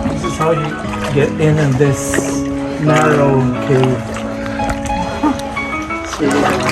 This is how you get in this narrow cave. It's really nice.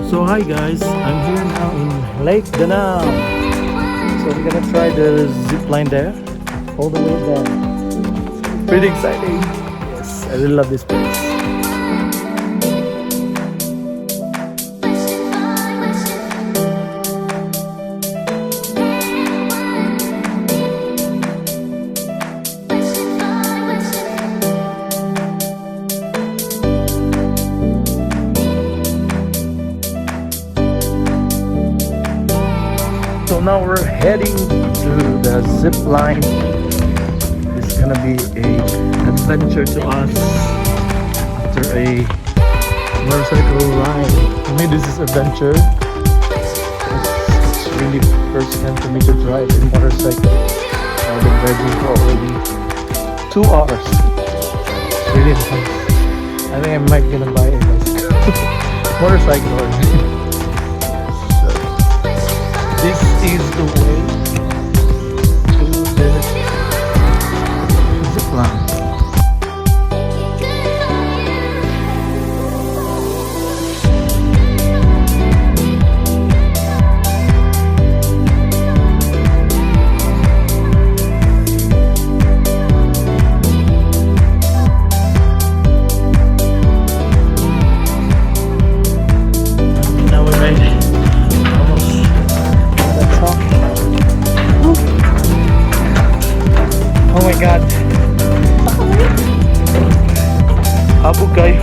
So hi guys, I'm here now in Lake Danao. So we're gonna try the zip line there, all the way there. Pretty exciting. Yes, I really love this place. So now we're heading to the zip line. It's gonna be an adventure to us after a motorcycle ride. For me, this is adventure. It's really first time for me to drive a motorcycle. I've been riding for already 2 hours. It's really nice. I think I might gonna buy a motorcycle. This is the way Oh my god. Habog kayo.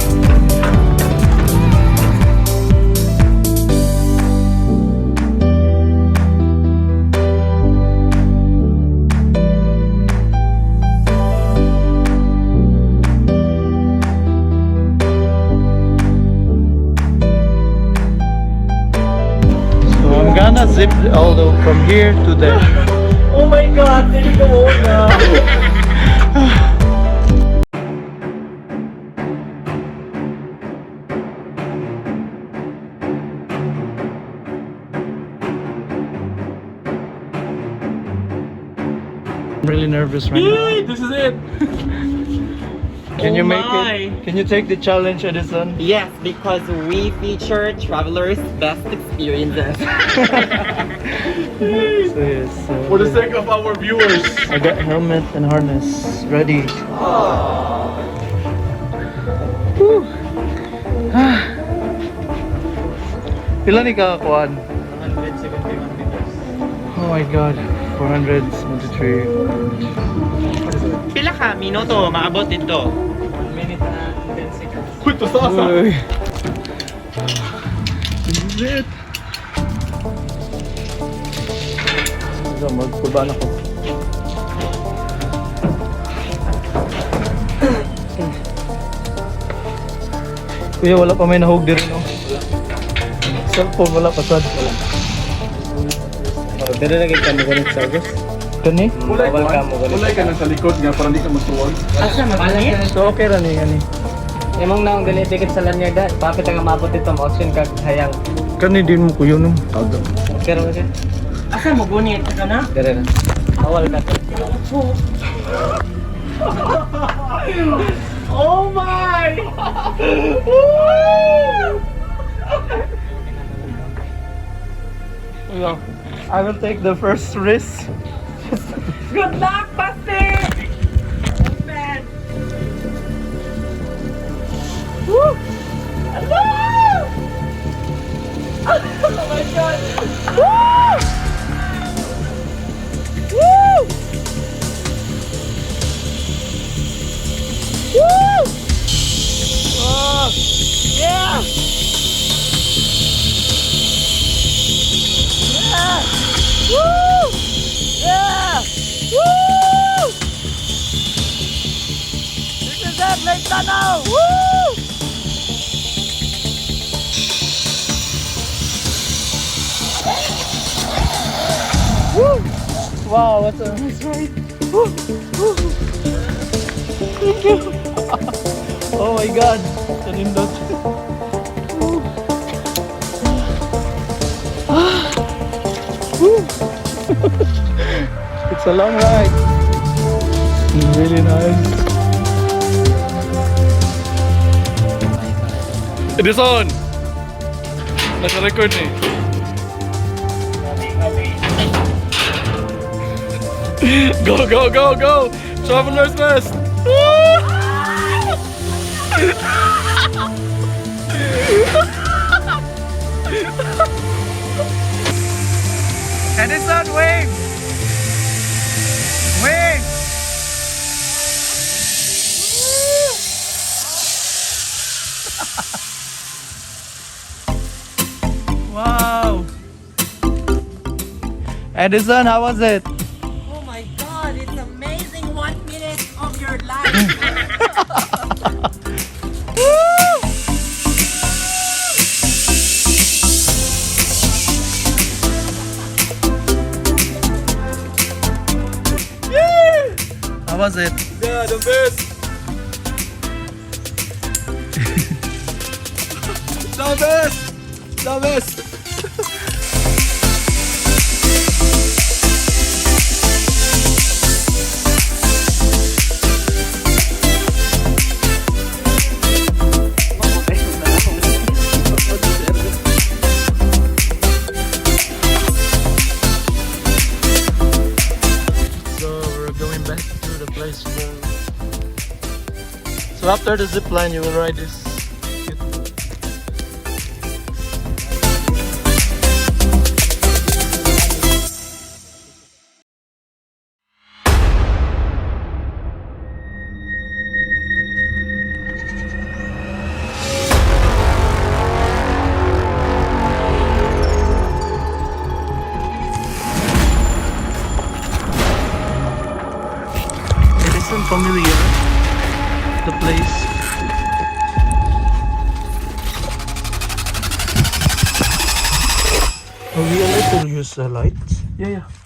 So I'm gonna zip although from here to there. Oh my god, there you go now. I'm really nervous right now. This is it. Can you Oh make my. it? Can you take the challenge, Edison? Yes, because we feature travelers' best experiences. So yes. For the sake of our viewers. I got helmet and harness ready. Whew. Pila ni kakakuan? 171 meters. Oh my god. 473. Pila ka minuto maabot dito? 1 minute and 10 seconds. Wait, to sasa. Uy. This is it. So, magpabaan ako. Kuya, wala pa may nahog din, no? Cellphone, wala pa sad. Pero lagi ka mo ganit service? Kani? Mulay ka na sa likod nga para hindi ka masuwag. Asa mabalangit? So, okay ra ni, ani. Imong naong dali ticket sa lanyard da. Papit ang mabot dito, auction ka hayang. Kani din mo kuya, no? Taga. Pero kasi asa mo gunit ka na? Dire na. Awal ka. Oh my! Yeah. I will take the first risk. Good luck, Basti! Man. Woo! Hello! Oh my god! Woo! Woo! Woo! Oh, yeah! Yeah! Woo! Yeah! Woo! This is it, Lake Danao! Woo! Woo! Wow, what's a nice ride! Woo! Woo! Thank you! Oh my god! Kanindot! Woo! Woo! It's a long ride! It's really nice! Edison! Naka-record ni! Go, go, go, go! Traveler's best! Edison, wave! Wave! Wow! Edison, how was it? Oh my god, it's amazing 1 minute of your life! How was it? Yeah, the best. The best. The best. So after the zip line, you will ride this. sound familiar? The place. Are we allowed to use the lights? Yeah, yeah.